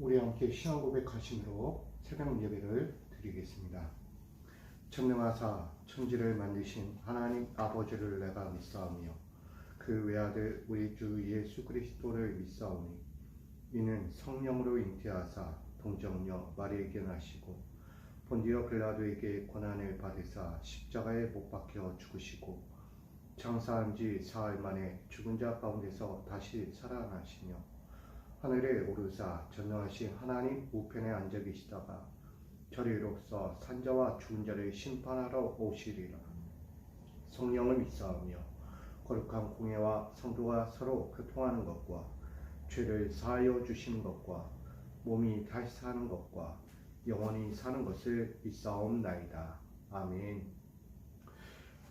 우리 함께 신앙 고백하심으로 새벽 예배를 드리겠습니다. 전능하사 천지를 만드신 하나님 아버지를 내가 믿사오며 그 외아들 우리 주 예수 그리스도를 믿사오니 이는 성령으로 잉태하사 동정녀 마리에게 나시고 본디오 빌라도에게 고난을 받으사 십자가에 못 박혀 죽으시고 장사한 지 사흘 만에 죽은 자 가운데서 다시 살아나시며 하늘에 오르사 전능하신 하나님 우편에 앉아 계시다가 저리로서 산자와 죽은 자를 심판하러 오시리라. 성령을 믿사오며 거룩한 공예와 성도가 서로 교통하는 것과 죄를 사하여 주시는 것과 몸이 다시 사는 것과 영원히 사는 것을 믿사옵나이다. 아멘.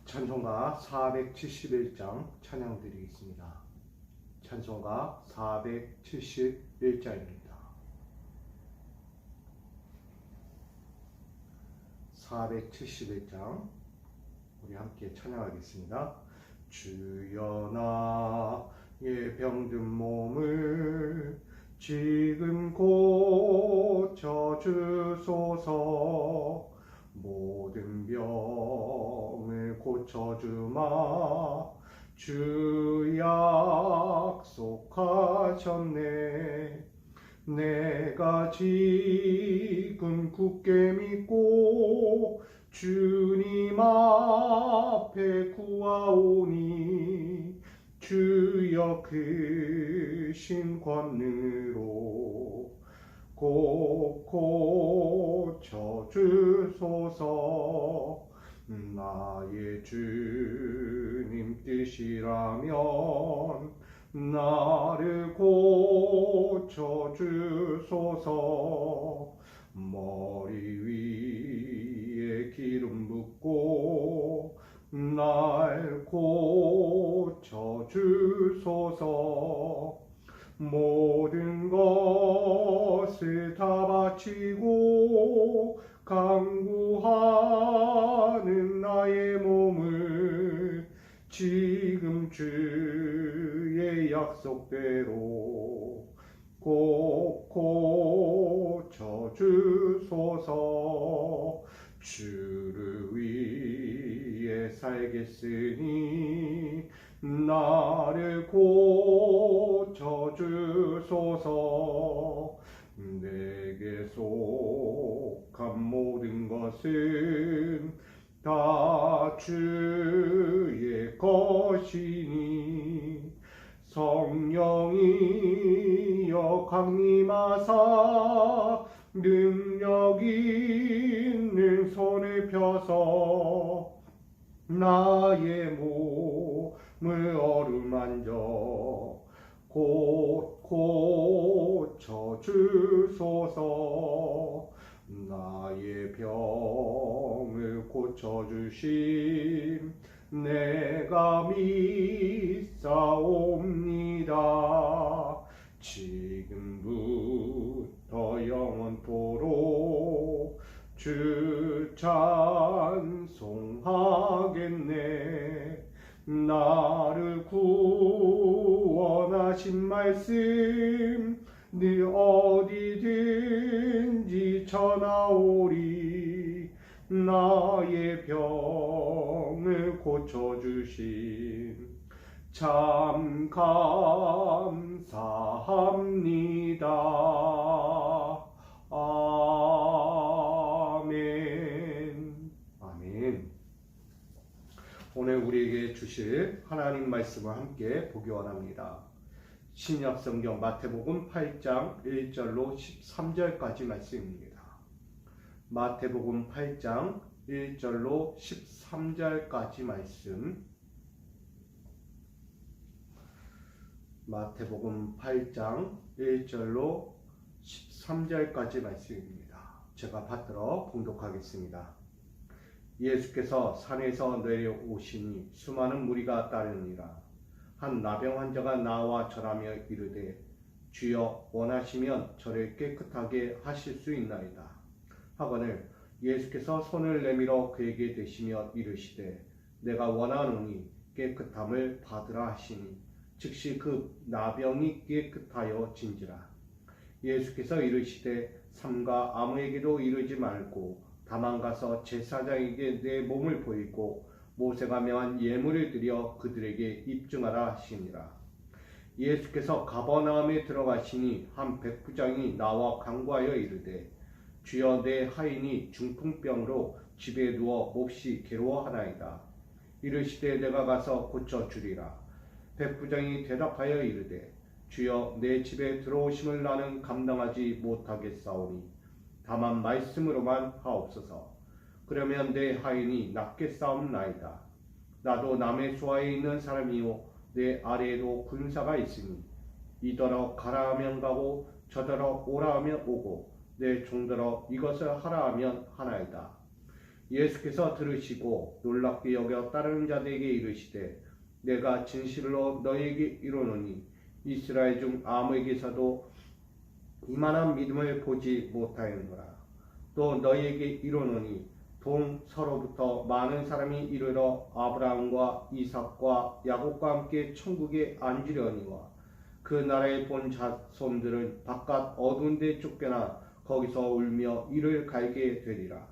찬송가 471장 찬양 드리겠습니다. 찬송가 471장입니다. 471장 우리 함께 찬양하겠습니다. 주여 나의 병든 몸을 지금 고쳐주소서. 모든 병을 고쳐주마 주 약속하셨네. 내가 지금 굳게 믿고 주님 앞에 구하오니 주여 크신 권능으로 꼭 고쳐주소서. 나의 주님 뜻이라면 나를 고쳐주소서. 머리 위에 기름 붓고 날 고쳐주소서. 모든 것을 다 바치고 간구하는 나의 몸을 지금 주의 약속대로 꼭 고쳐주소서. 주를 위해 살겠으니 나를 고쳐주소서. 내게 속한 모든 것은 다 주의 것이니 성령이여 강림하사 능력 있는 손을 펴서 나의 몸을 어루만져 곧 고쳐주소서. 나의 병을 고쳐주심 내가 믿사옵니다. 지금부터 영원토록 주 찬송하겠네. 나를 구원하신 말씀 늘 어디든지 전하오리. 나의 병을 고쳐주신 참 감사합니다. 아멘. 아멘. 오늘 우리에게 주실 하나님 말씀을 함께 보기 원합니다. 신약성경 마태복음 8장 1절로 13절까지 말씀입니다. 마태복음 8장 1절로 13절까지 말씀. 마태복음 8장 1절로 13절까지 말씀입니다. 제가 받들어 봉독하겠습니다. 예수께서 산에서 내려오시니 수많은 무리가 따르니라. 한 나병 환자가 나와 절하며 이르되 주여 원하시면 저를 깨끗하게 하실 수 있나이다 하거늘 예수께서 손을 내밀어 그에게 대시며 이르시되 내가 원하노니 깨끗함을 받으라 하시니 즉시 그 나병이 깨끗하여 진지라. 예수께서 이르시되 삼가 아무에게도 이르지 말고 다만 가서 제사장에게 내 몸을 보이고 모세가 명한 예물을 드려 그들에게 입증하라 하시니라. 예수께서 가버나움에 들어가시니 한 백부장이 나와 간구하여 이르되 주여 내 하인이 중풍병으로 집에 누워 몹시 괴로워하나이다. 이르시되 내가 가서 고쳐주리라. 백부장이 대답하여 이르되 주여 내 집에 들어오심을 나는 감당하지 못하겠사오니 다만 말씀으로만 하옵소서. 그러면 내 하인이 낫겠사옵나이다. 나도 남의 수하에 있는 사람이요 내 아래에도 군사가 있으니 이더러 가라 하면 가고 저더러 오라 하면 오고 내 종더러 이것을 하라 하면 하나이다. 예수께서 들으시고 놀랍게 여겨 따르는 자들에게 이르시되 내가 진실로 너희에게 이르노니 이스라엘 중 아무에게서도 이만한 믿음을 보지 못하였노라. 또 너희에게 이르노니 동서로부터 많은 사람이 이르러 아브라함과 이삭과 야곱과 함께 천국에 앉으려니와 그 나라에 본 자손들은 바깥 어두운 데 쫓겨나 거기서 울며 이를 갈게 되리라.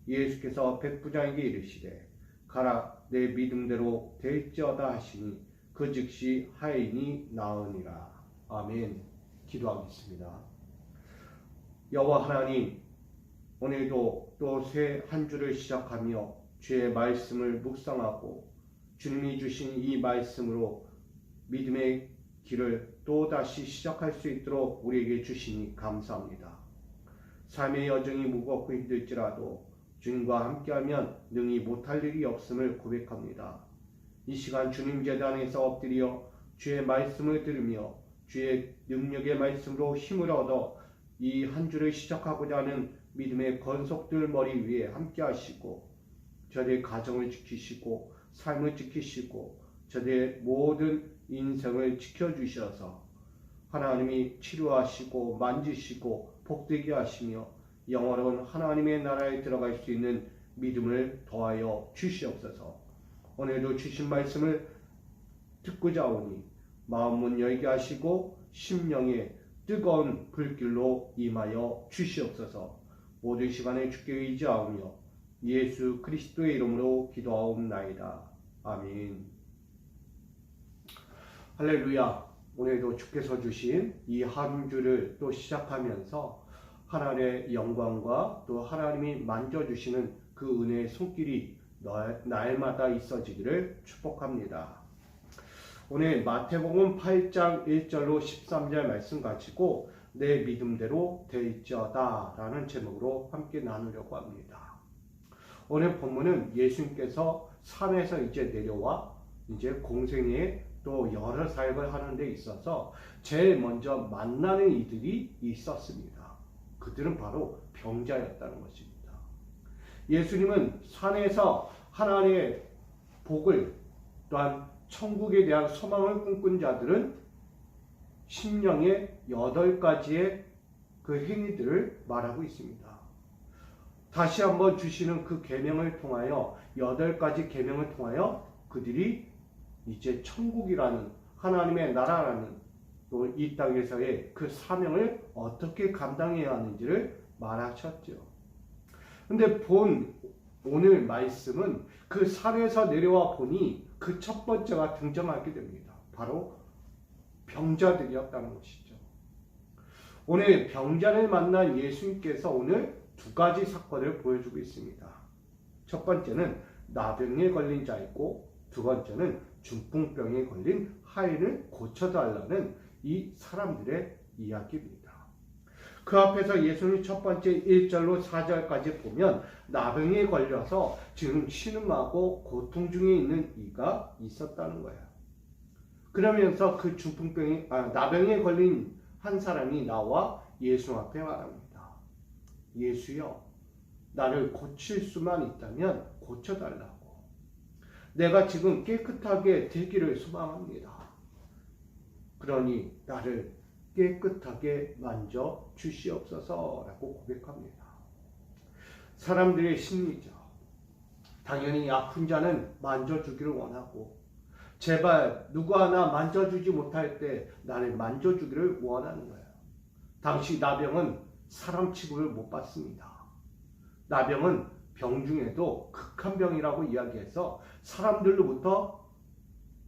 예수께서 백부장에게 이르시되 가라 내 믿음대로 될지어다 하시니 그 즉시 하인이 나으니라. 아멘. 기도하겠습니다. 여호와 하나님, 오늘도 또 새 한 주를 시작하며 주의 말씀을 묵상하고 주님이 주신 이 말씀으로 믿음의 길을 또다시 시작할 수 있도록 우리에게 주시니 감사합니다. 삶의 여정이 무겁고 힘들지라도 주님과 함께하면 능히 못할 일이 없음을 고백합니다. 이 시간 주님 제단에서 엎드려 주의 말씀을 들으며 주의 능력의 말씀으로 힘을 얻어 이 한 주를 시작하고자 하는 믿음의 건속들 머리 위에 함께 하시고 저들의 가정을 지키시고 삶을 지키시고 저들의 모든 인생을 지켜주셔서 하나님이 치료하시고 만지시고 복되게 하시며 영원한 하나님의 나라에 들어갈 수 있는 믿음을 더하여 주시옵소서. 오늘도 주신 말씀을 듣고자 오니 마음문 열게 하시고 심령에 뜨거운 불길로 임하여 주시옵소서. 모든 시간에 주께 의지하오며 예수 그리스도의 이름으로 기도하옵나이다. 아멘. 할렐루야. 오늘도 주께서 주신 이 한 주를 또 시작하면서 하나님의 영광과 또 하나님이 만져주시는 그 은혜의 손길이 날마다 있어지기를 축복합니다. 오늘 마태복음 8장 1절로 13절 말씀 가지고 내 믿음대로 될지어다 라는 제목으로 함께 나누려고 합니다. 오늘 본문은 예수님께서 산에서 이제 내려와 이제 공생에 또 여러 사역을 하는 데 있어서 제일 먼저 만나는 이들이 있었습니다. 그들은 바로 병자였다는 것입니다. 예수님은 산에서 하나님의 복을 또한 천국에 대한 소망을 꿈꾼 자들은 심령의 8가지의 그 행위들을 말하고 있습니다. 다시 한번 주시는 그 계명을 통하여 8가지 계명을 통하여 그들이 이제 천국이라는 하나님의 나라라는 또 이 땅에서의 그 사명을 어떻게 감당해야 하는지를 말하셨죠. 근데 오늘 말씀은 그 산에서 내려와 보니 그 첫 번째가 등장하게 됩니다. 바로 병자들이었다는 것이죠. 오늘 병자를 만난 예수님께서 오늘 2가지 사건을 보여주고 있습니다. 첫 번째는 나병에 걸린 자이고 두 번째는 중풍병에 걸린 하인을 고쳐달라는 이 사람들의 이야기입니다. 그 앞에서 예수님 첫 번째 1절로 4절까지 보면 나병에 걸려서 지금 신음하고 고통 중에 있는 이가 있었다는 거예요. 그러면서 그 나병에 걸린 한 사람이 나와 예수 앞에 말합니다. 예수여, 나를 고칠 수만 있다면 고쳐달라고. 내가 지금 깨끗하게 되기를 소망합니다. 그러니 나를 깨끗하게 만져 주시옵소서라고 고백합니다. 사람들의 심리죠. 당연히 아픈 자는 만져주기를 원하고 제발 누구 하나 만져주지 못할 때 나를 만져주기를 원하는 거예요. 당시 나병은 사람 취급을 못 받습니다. 나병은 병 중에도 극한 병이라고 이야기해서 사람들로부터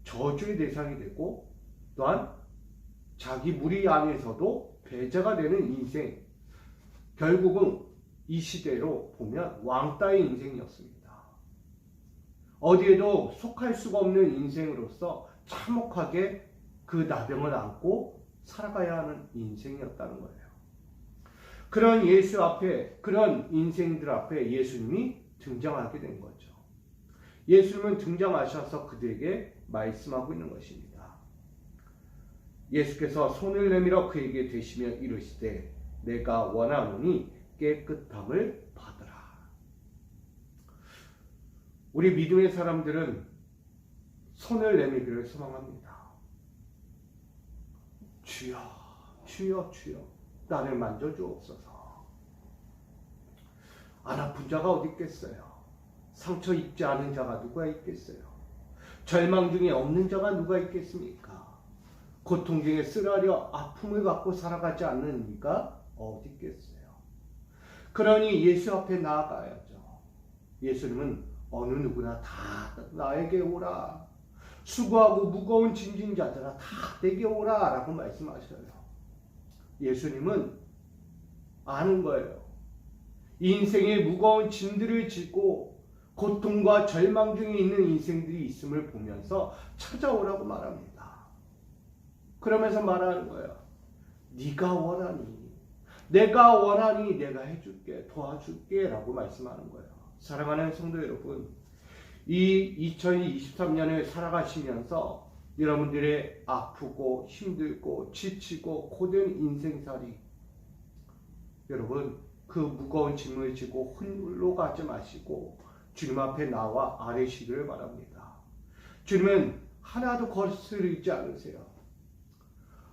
저주의 대상이 되고 또한 자기 무리 안에서도 배제가 되는 인생, 결국은 이 시대로 보면 왕따의 인생이었습니다. 어디에도 속할 수가 없는 인생으로서 참혹하게 그 나병을 안고 살아가야 하는 인생이었다는 거예요. 그런 예수 앞에, 그런 인생들 앞에 예수님이 등장하게 된 거죠. 예수님은 등장하셔서 그들에게 말씀하고 있는 것입니다. 예수께서 손을 내밀어 그에게 대시며 이르시되 내가 원하노니 깨끗함을 받으라. 우리 믿음의 사람들은 손을 내밀기를 소망합니다. 주여, 주여, 주여, 나를 만져주옵소서. 안 아픈 자가 어디 있겠어요? 상처 입지 않은 자가 누가 있겠어요? 절망 중에 없는 자가 누가 있겠습니까? 고통 중에 쓰라려 아픔을 갖고 살아가지 않는 이가 어디 있겠어요? 그러니 예수 앞에 나아가야죠. 예수님은 어느 누구나 다 나에게 오라. 수고하고 무거운 짐진 자들아 다 내게 오라 라고 말씀하셔요. 예수님은 아는 거예요. 인생의 무거운 짐들을 지고 고통과 절망 중에 있는 인생들이 있음을 보면서 찾아오라고 말합니다. 그러면서 말하는 거예요. 네가 원하니, 내가 원하니 내가 해줄게, 도와줄게 라고 말씀하는 거예요. 사랑하는 성도 여러분, 이 2023년을 살아가시면서 여러분들의 아프고 힘들고 지치고 고된 인생살이, 여러분 그 무거운 짐을 지고 홀로 가지 마시고 주님 앞에 나와 아뢰시기를 바랍니다. 주님은 하나도 거스르지 않으세요.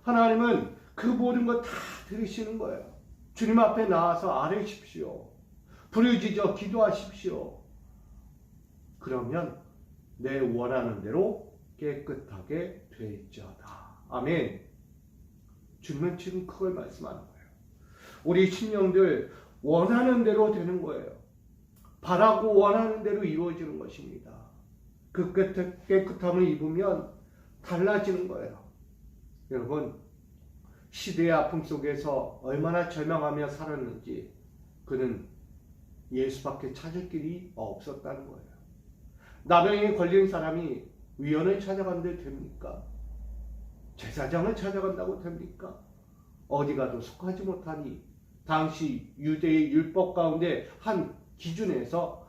하나님은 그 모든 것 다 들으시는 거예요. 주님 앞에 나와서 아뢰십시오. 부르짖어 기도하십시오. 그러면 내 원하는 대로 깨끗하게 될지어다. 아멘. 주님은 지금 그걸 말씀하는 거예요. 우리 심령들 원하는 대로 되는 거예요. 바라고 원하는 대로 이루어지는 것입니다. 그 깨끗함을 입으면 달라지는 거예요. 여러분, 시대의 아픔 속에서 얼마나 절망하며 살았는지 그는 예수밖에 찾을 길이 없었다는 거예요. 나병에 걸린 사람이 위원을 찾아간다고 됩니까? 제사장을 찾아간다고 됩니까? 어디 가도 속하지 못하니 당시 유대의 율법 가운데 한 기준에서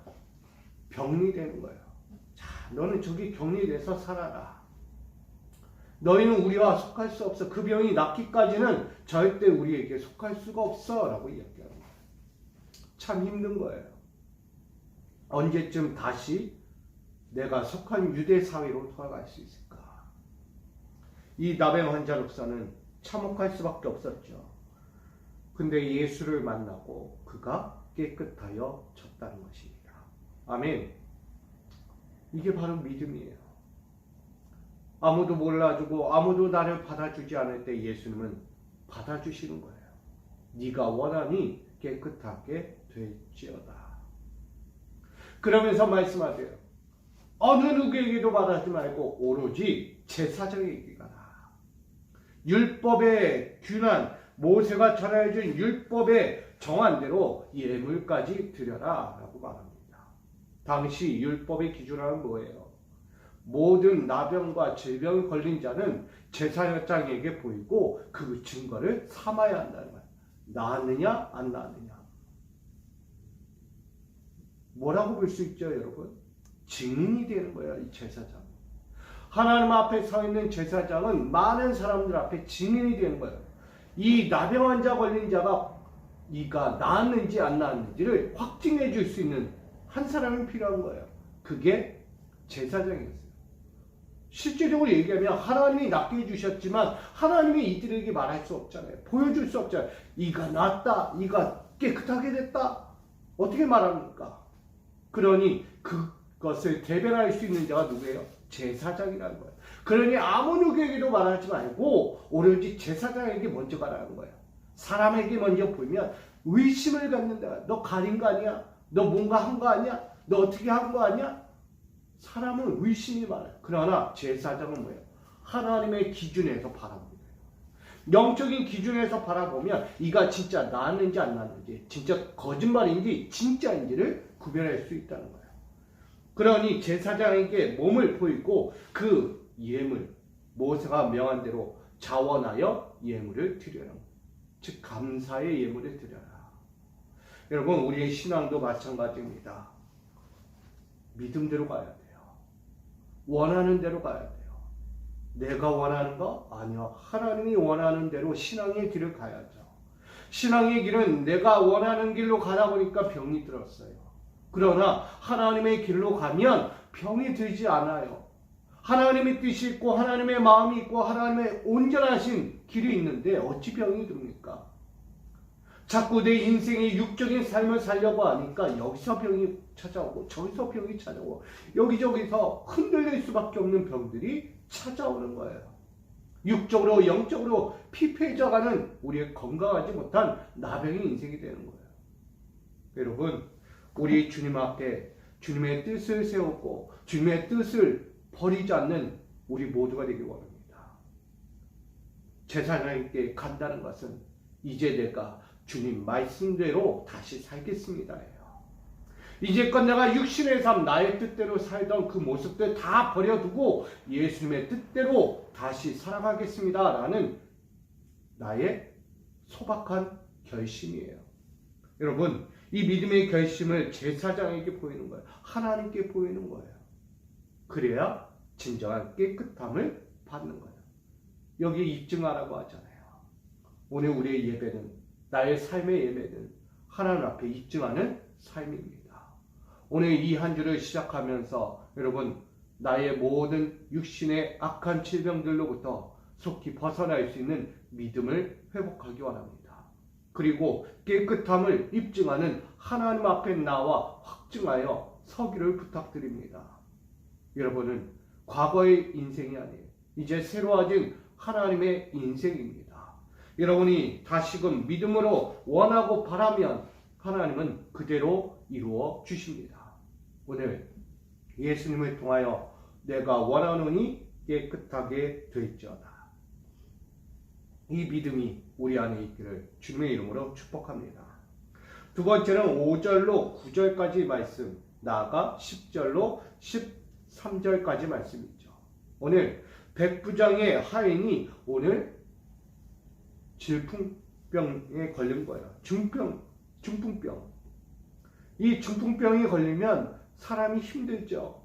격리되는 거예요. 자, 너는 저기 격리돼서 살아라. 너희는 우리와 속할 수 없어. 그 병이 낫기까지는 절대 우리에게 속할 수가 없어 라고 이야기합니다. 참 힘든 거예요. 언제쯤 다시 내가 속한 유대 사회로 돌아갈 수 있을까? 이 나병 환자로서는 참혹할 수밖에 없었죠. 근데 예수를 만나고 그가 깨끗하여 졌다는 것입니다. 아멘. 이게 바로 믿음이에요. 아무도 몰라주고 아무도 나를 받아주지 않을 때 예수님은 받아주시는 거예요. 네가 원하니 깨끗하게 될지어다. 그러면서 말씀하세요. 어느 누구에게도 말하지 말고 오로지 제사장에게 가라. 율법의 규란, 모세가 전해준 율법의 정한 대로 예물까지 드려라 라고 말합니다. 당시 율법의 기준은 뭐예요? 모든 나병과 질병에 걸린 자는 제사장에게 보이고 그 증거를 삼아야 한다는 거예요. 나았느냐 안 나았느냐. 뭐라고 볼 수 있죠 여러분? 증인이 되는 거예요. 이 제사장. 하나님 앞에 서 있는 제사장은 많은 사람들 앞에 증인이 되는 거예요. 이 나병 환자 걸린 자가 이가 나았는지 안 나았는지를 확증해 줄 수 있는 한 사람이 필요한 거예요. 그게 제사장이었어요. 실제적으로 얘기하면 하나님이 낫게 해주셨지만 하나님이 이들에게 말할 수 없잖아요. 보여줄 수 없잖아요. 이가 낫다, 이가 깨끗하게 됐다. 어떻게 말합니까? 그러니 그것을 대변할 수 있는 자가 누구예요? 제사장이라는 거예요. 그러니 아무 누구에게도 말하지 말고 오로지 제사장에게 먼저 가라는 거예요. 사람에게 먼저 보이면 의심을 갖는다. 너 가린 거 아니야? 너 뭔가 한 거 아니야? 너 어떻게 한 거 아니야? 사람은 의심이 많아요. 그러나 제사장은 뭐예요? 하나님의 기준에서 바라봅니다. 영적인 기준에서 바라보면 이가 진짜 나았는지 안 나았는지, 진짜 거짓말인지 진짜인지를 구별할 수 있다는 거예요. 그러니 제사장에게 몸을 보이고 그 예물, 모세가 명한 대로 자원하여 예물을 드려라. 즉 감사의 예물을 드려라. 여러분, 우리의 신앙도 마찬가지입니다. 믿음대로 가야 돼요. 원하는 대로 가야 돼요. 내가 원하는 거? 아니요. 하나님이 원하는 대로 신앙의 길을 가야죠. 신앙의 길은 내가 원하는 길로 가다 보니까 병이 들었어요. 그러나 하나님의 길로 가면 병이 들지 않아요. 하나님의 뜻이 있고 하나님의 마음이 있고 하나님의 온전하신 길이 있는데 어찌 병이 듭니까? 자꾸 내 인생의 육적인 삶을 살려고 하니까 여기서 병이 찾아오고 저기서 병이 찾아오고 여기저기서 흔들릴 수밖에 없는 병들이 찾아오는 거예요. 육적으로 영적으로 피폐해져가는 우리의 건강하지 못한 나병의 인생이 되는 거예요. 여러분, 우리 주님 앞에 주님의 뜻을 세우고 주님의 뜻을 버리지 않는 우리 모두가 되길 원합니다. 제사장에게 간다는 것은 이제 내가 주님 말씀대로 다시 살겠습니다예요. 이제껏 내가 육신의 삶, 나의 뜻대로 살던 그 모습들 다 버려두고 예수님의 뜻대로 다시 살아가겠습니다라는 나의 소박한 결심이에요. 여러분, 이 믿음의 결심을 제사장에게 보이는 거예요. 하나님께 보이는 거예요. 그래야 진정한 깨끗함을 받는 거예요. 여기에 입증하라고 하잖아요. 오늘 우리의 예배는, 나의 삶의 예배는 하나님 앞에 입증하는 삶입니다. 오늘 이 한 주를 시작하면서 여러분, 나의 모든 육신의 악한 질병들로부터 속히 벗어날 수 있는 믿음을 회복하기 원합니다. 그리고 깨끗함을 입증하는 하나님 앞에 나와 확증하여 서기를 부탁드립니다. 여러분은 과거의 인생이 아니에요. 이제 새로워진 하나님의 인생입니다. 여러분이 다시금 믿음으로 원하고 바라면 하나님은 그대로 이루어 주십니다. 오늘 예수님을 통하여 내가 원하노니 깨끗하게 될지어다. 이 믿음이 우리 안에 있기를 주님의 이름으로 축복합니다. 두 번째는 5절로 9절까지 말씀, 나아가 10절로 13절까지 말씀이죠. 오늘 백부장의 하인이 오늘 질풍병에 걸린 거예요. 중풍병. 이 중풍병이 걸리면 사람이 힘들죠.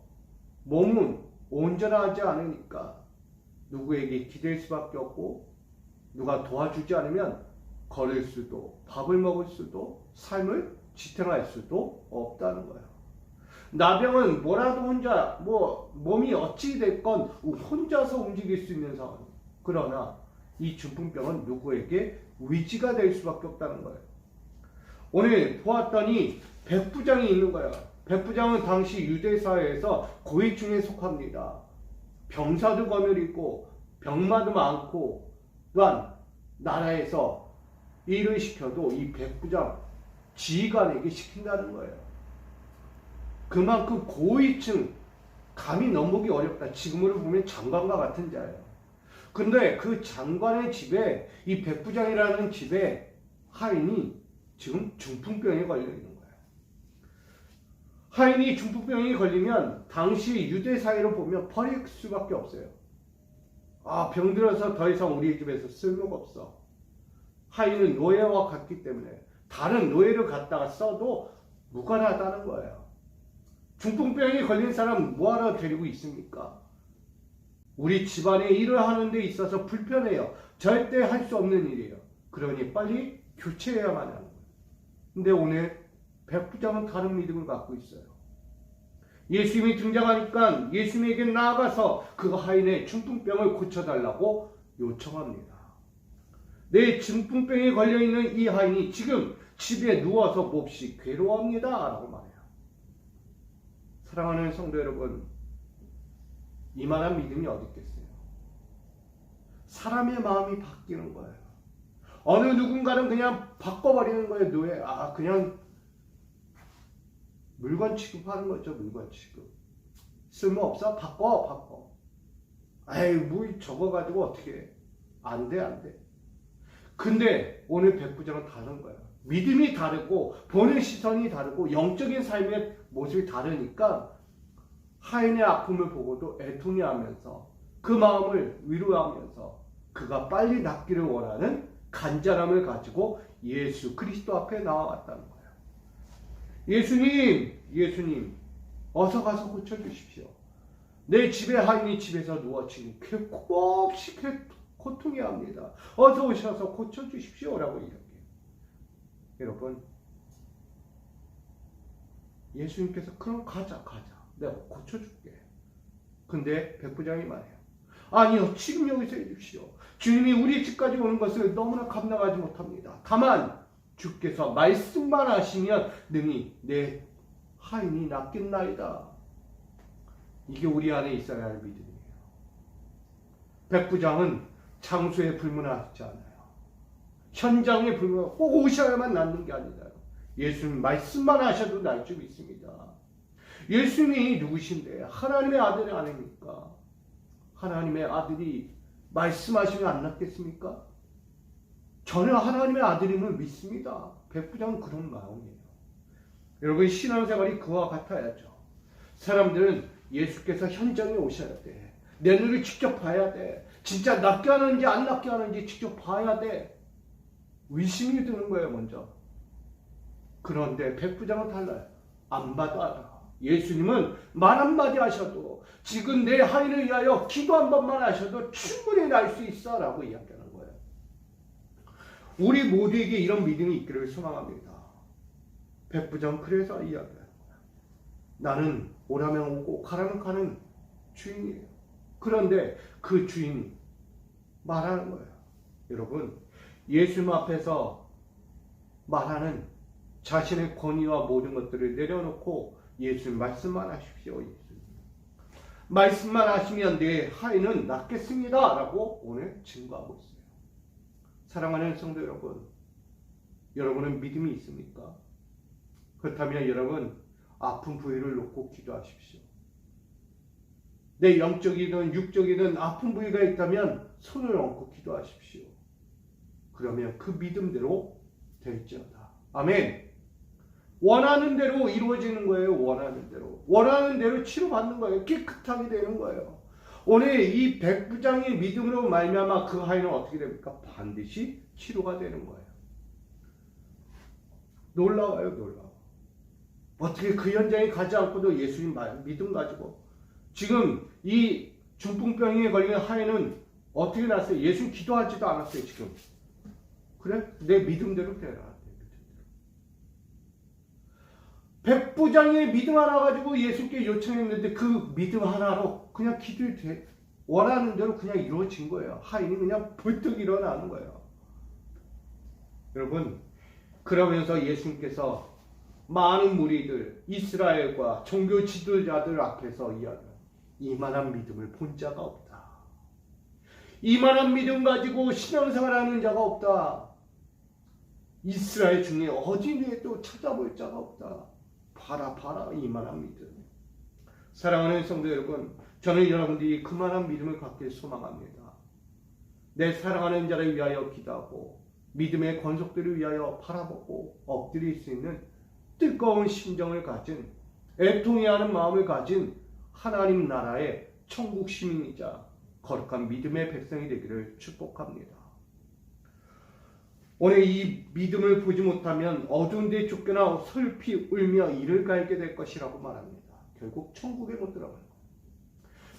몸은 온전하지 않으니까 누구에게 기댈 수밖에 없고 누가 도와주지 않으면 걸을 수도 밥을 먹을 수도 삶을 지탱할 수도 없다는 거예요. 나병은 뭐라도 혼자 몸이 어찌 됐건 혼자서 움직일 수 있는 상황. 그러나 이 중풍병은 누구에게 의지가 될 수밖에 없다는 거예요. 오늘 보았더니 백부장이 있는 거예요. 백부장은 당시 유대사회에서 고위층에 속합니다. 병사도 거느리고 병마도 많고 또한 나라에서 일을 시켜도 이 백부장 지휘관에게 시킨다는 거예요. 그만큼 고위층, 감히 넘보기 어렵다. 지금으로 보면 장관과 같은 자예요. 근데 그 장관의 집에 이 백부장이라는 집에 하인이 지금 중풍병에 걸려 있는 거예요. 하인이 중풍병이 걸리면 당시 유대 사회로 보면 버릴 수밖에 없어요. 병들어서 더 이상 우리 집에서 쓸모가 없어. 하인은 노예와 같기 때문에 다른 노예를 갖다가 써도 무관하다는 거예요. 중풍병이 걸린 사람 뭐하러 데리고 있습니까? 우리 집안의 일을 하는 데 있어서 불편해요. 절대 할 수 없는 일이에요. 그러니 빨리 교체해야만 하는 거예요. 근데 오늘 백부장은 다른 믿음을 갖고 있어요. 예수님이 등장하니까 예수님에게 나아가서 그 하인의 중풍병을 고쳐달라고 요청합니다. 내 중풍병에 걸려있는 이 하인이 지금 집에 누워서 몹시 괴로워합니다 라고 말해요. 사랑하는 성도 여러분, 이만한 믿음이 어디 있겠어요? 사람의 마음이 바뀌는 거예요. 어느 누군가는 그냥 바꿔버리는 거예요. 노예. 그냥 물건 취급하는 거죠. 물건 취급. 쓸모없어? 바꿔. 에이, 뭐 저거 가지고 어떻게 해. 안 돼. 근데 오늘 백부장은 다른 거야. 믿음이 다르고 보는 시선이 다르고 영적인 삶의 모습이 다르니까 하인의 아픔을 보고도 애통해 하면서 그 마음을 위로하면서 그가 빨리 낫기를 원하는 간절함을 가지고 예수 그리스도 앞에 나아갔다는 거예요. 예수님, 어서 가서 고쳐주십시오. 내 집에 하인이 집에서 누워 지금 곱씹 고통해 합니다. 어서 오셔서 고쳐주십시오라고 이야기해요. 여러분, 예수님께서 그럼 가자. 내가 고쳐줄게. 근데 백부장이 말해요. 아니요, 지금 여기서 해주시오. 주님이 우리 집까지 오는 것을 너무나 감당하지 못합니다. 다만 주께서 말씀만 하시면 능히 내 하인이 낫겠나이다. 이게 우리 안에 있어야 할 믿음이에요. 백부장은 장소에 불문하지 않아요. 현장에 불문하고 꼭 오셔야만 낫는 게 아니라 예수님 말씀만 하셔도 날 줄 믿습니다. 예수님이 누구신데? 하나님의 아들이 아닙니까? 하나님의 아들이 말씀하시면 안 낫겠습니까? 저는 하나님의 아들임을 믿습니다. 백부장은 그런 마음이에요. 여러분, 신앙생활이 그와 같아야죠. 사람들은 예수께서 현장에 오셔야 돼. 내 눈을 직접 봐야 돼. 진짜 낫게 하는지 안 낫게 하는지 직접 봐야 돼. 의심이 드는 거예요, 먼저. 그런데 백부장은 달라요. 안 봐도 알아. 예수님은 말 한마디 하셔도 지금 내 하인을 위하여 기도 한 번만 하셔도 충분히 날 수 있어 라고 이야기하는 거예요. 우리 모두에게 이런 믿음이 있기를 소망합니다. 백부장 그래서 이야기하는 거예요. 나는 오라면 오고 가라면 가는 주인이에요. 그런데 그 주인이 말하는 거예요. 여러분, 예수님 앞에서 말하는 자신의 권위와 모든 것들을 내려놓고 예수님 말씀만 하십시오. 예수님. 말씀만 하시면 내 하인은 낫겠습니다. 라고 오늘 증거하고 있어요. 사랑하는 성도 여러분, 여러분은 믿음이 있습니까? 그렇다면 여러분, 아픈 부위를 놓고 기도하십시오. 내 영적이든 육적이든 아픈 부위가 있다면 손을 얹고 기도하십시오. 그러면 그 믿음대로 될지어다. 아멘. 원하는 대로 이루어지는 거예요. 원하는 대로 치료받는 거예요. 깨끗하게 되는 거예요. 오늘 이 백부장의 믿음으로 말미암아 그 하인은 어떻게 됩니까? 반드시 치료가 되는 거예요. 놀라워요. 어떻게 그 현장에 가지 않고도 예수님 믿음 가지고 지금 이 중풍병에 걸린 하인은 어떻게 났어요? 예수님 기도하지도 않았어요. 지금. 그래? 내 믿음대로 되라. 백부장의 믿음 하나 가지고 예수께 요청했는데 그 믿음 하나로 그냥 기도를 원하는 대로 그냥 이루어진 거예요. 하인이 그냥 벌떡 일어나는 거예요. 여러분, 그러면서 예수님께서 많은 무리들, 이스라엘과 종교 지도자들 앞에서 이야기해요. 이만한 믿음을 본 자가 없다. 이만한 믿음 가지고 신앙생활하는 자가 없다. 이스라엘 중에 어디에도 찾아볼 자가 없다. 봐라 이만한 믿음. 사랑하는 성도 여러분, 저는 여러분들이 그만한 믿음을 갖길 소망합니다. 내 사랑하는 자를 위하여 기도하고 믿음의 권속들을 위하여 바라보고 엎드릴 수 있는 뜨거운 심정을 가진 애통해하는 마음을 가진 하나님 나라의 천국 시민이자 거룩한 믿음의 백성이 되기를 축복합니다. 오늘 이 믿음을 보지 못하면 어두운 데 쫓겨나 슬피 울며 이를 갈게 될 것이라고 말합니다. 결국 천국에 못 들어가요.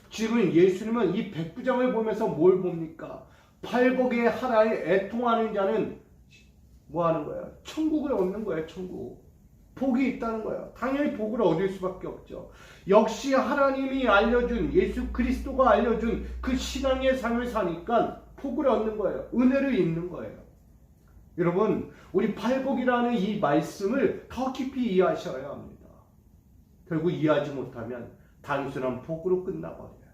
지금 예수님은 이 백부장을 보면서 뭘 봅니까? 팔복의 하나에 애통하는 자는 뭐 하는 거예요? 천국을 얻는 거예요. 천국. 복이 있다는 거예요. 당연히 복을 얻을 수밖에 없죠. 역시 하나님이 알려준, 예수 그리스도가 알려준 그 신앙의 삶을 사니까 복을 얻는 거예요. 은혜를 입는 거예요. 여러분, 우리 팔복이라는 이 말씀을 더 깊이 이해하셔야 합니다. 결국 이해하지 못하면 단순한 복으로 끝나버려요.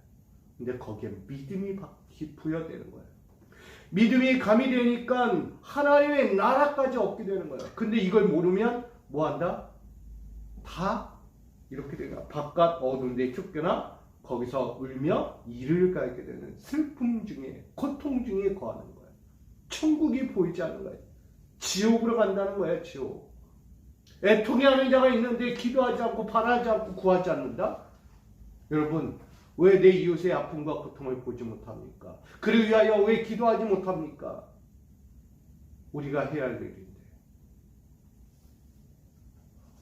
근데 거기에 믿음이 부여되는 거예요. 믿음이 가미되니까 하나님의 나라까지 얻게 되는 거예요. 근데 이걸 모르면 뭐한다? 다 이렇게 되는 거야. 바깥 어두운 데 쫓겨나 거기서 울며 이를 갈게 되는 슬픔 중에, 고통 중에 거하는 거예요. 천국이 보이지 않는 거예요. 지옥으로 간다는 거예요. 지옥. 애통해 하는 자가 있는데 기도하지 않고 바라지 않고 구하지 않는다? 여러분, 왜 내 이웃의 아픔과 고통을 보지 못합니까? 그를 위하여 왜 기도하지 못합니까? 우리가 해야 할 일인데.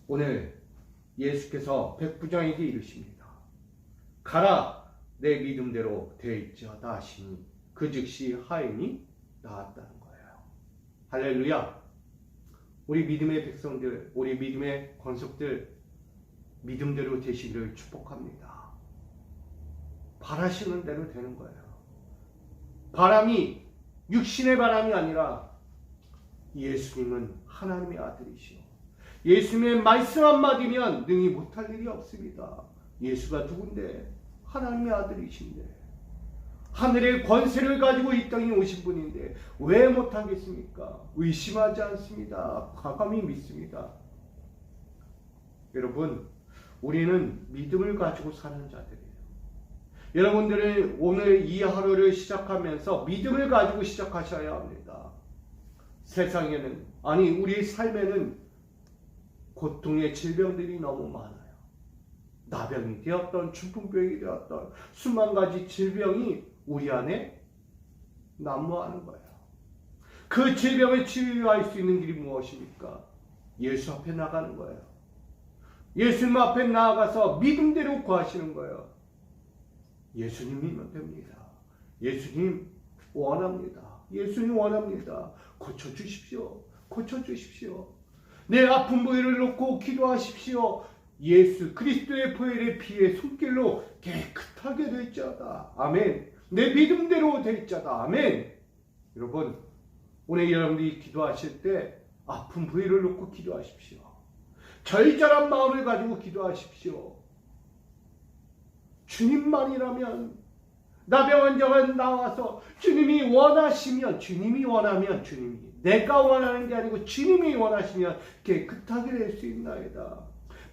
오늘 예수께서 백부장에게 이르십니다. 가라, 내 믿음대로 되어있지어다 하시니 그 즉시 하인이 나았다는 거예요. 할렐루야. 우리 믿음의 백성들, 우리 믿음의 권속들 믿음대로 되시기를 축복합니다. 바라시는 대로 되는 거예요. 바람이 육신의 바람이 아니라 예수님은 하나님의 아들이시오. 예수님의 말씀 한마디면 능히 못할 일이 없습니다. 예수가 누군데? 하나님의 아들이신데, 하늘의 권세를 가지고 이 땅에 오신 분인데 왜 못하겠습니까? 의심하지 않습니다. 과감히 믿습니다. 여러분, 우리는 믿음을 가지고 사는 자들이에요. 여러분들은 오늘 이 하루를 시작하면서 믿음을 가지고 시작하셔야 합니다. 세상에는, 아니 우리 삶에는 고통의 질병들이 너무 많아요. 나병이 되었던, 중풍병이 되었던 수만 가지 질병이 우리 안에 난무하는 거예요. 그 질병을 치유할 수 있는 길이 무엇입니까? 예수 앞에 나가는 거예요. 예수님 앞에 나아가서 믿음대로 구하시는 거예요. 예수님이면 됩니다. 예수님 원합니다. 예수님 원합니다. 고쳐주십시오. 고쳐주십시오. 내 아픈 부위를 놓고 기도하십시오. 예수 그리스도의 보혈의 피의 손길로 깨끗하게 될지어다. 아멘. 내 믿음대로 될지어다. 아멘. 여러분, 오늘 여러분들이 기도하실 때 아픈 부위를 놓고 기도하십시오. 절절한 마음을 가지고 기도하십시오. 주님만이라면, 나병 환자가 나와서 주님이 원하시면, 주님이 원하면, 주님이, 내가 원하는 게 아니고 주님이 원하시면 깨끗하게 될 수 있나이다.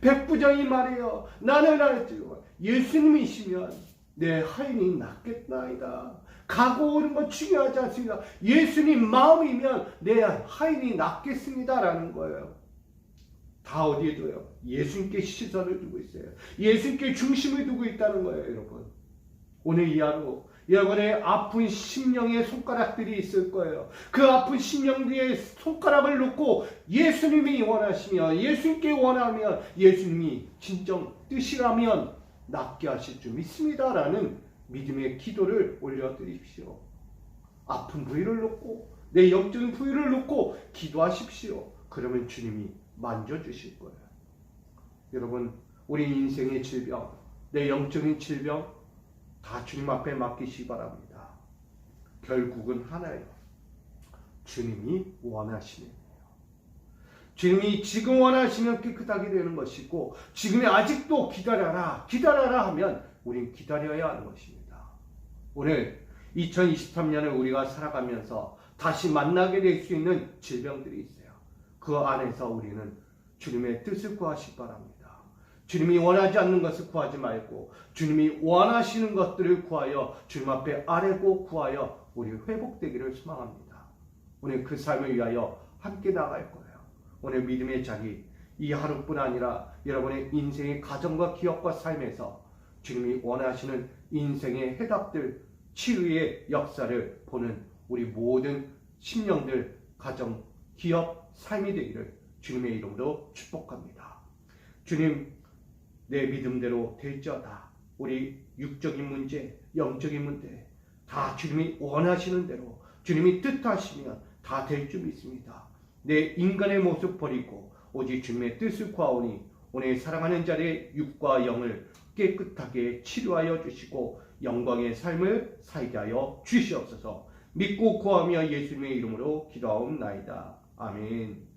백부장이 말해요. 나는 알지요. 예수님이시면 내 하인이 낫겠나이다. 가고 오는 건 중요하지 않습니다. 예수님 마음이면 내 하인이 낫겠습니다라는 거예요. 다 어디에 둬요? 예수님께 시선을 두고 있어요. 예수님께 중심을 두고 있다는 거예요, 여러분. 오늘 이 하루 여러분의 아픈 심령의 손가락들이 있을 거예요. 그 아픈 심령의 손가락을 놓고 예수님이 원하시면, 예수님께 원하면, 예수님이 진정 뜻이라면 낫게 하실 줄 믿습니다라는 믿음의 기도를 올려드립시오. 아픈 부위를 놓고, 내 영적인 부위를 놓고 기도하십시오. 그러면 주님이 만져주실 거예요. 여러분, 우리 인생의 질병, 내 영적인 질병 다 주님 앞에 맡기시기 바랍니다. 결국은 하나예요. 주님이 원하시는 거예요. 주님이 지금 원하시면 깨끗하게 되는 것이고, 지금이 아직도 기다려라, 기다려라 하면 우린 기다려야 하는 것입니다. 오늘 2023년을 우리가 살아가면서 다시 만나게 될 수 있는 질병들이 있어요. 그 안에서 우리는 주님의 뜻을 구하시기 바랍니다. 주님이 원하지 않는 것을 구하지 말고 주님이 원하시는 것들을 구하여 주님 앞에 아뢰고 구하여 우리 회복되기를 소망합니다. 오늘 그 삶을 위하여 함께 나갈 거예요. 오늘 믿음의 자리, 이 하루뿐 아니라 여러분의 인생의 가정과 기업과 삶에서 주님이 원하시는 인생의 해답들, 치유의 역사를 보는 우리 모든 심령들, 가정, 기업, 삶이 되기를 주님의 이름으로 축복합니다. 주님, 내 믿음대로 될지어다. 우리 육적인 문제, 영적인 문제 다 주님이 원하시는 대로, 주님이 뜻하시면 다 될 줄 믿습니다. 내 인간의 모습 버리고 오직 주님의 뜻을 구하오니 오늘 사랑하는 자의 육과 영을 깨끗하게 치료하여 주시고 영광의 삶을 살게 하여 주시옵소서. 믿고 구하며 예수님의 이름으로 기도하옵나이다. 아멘.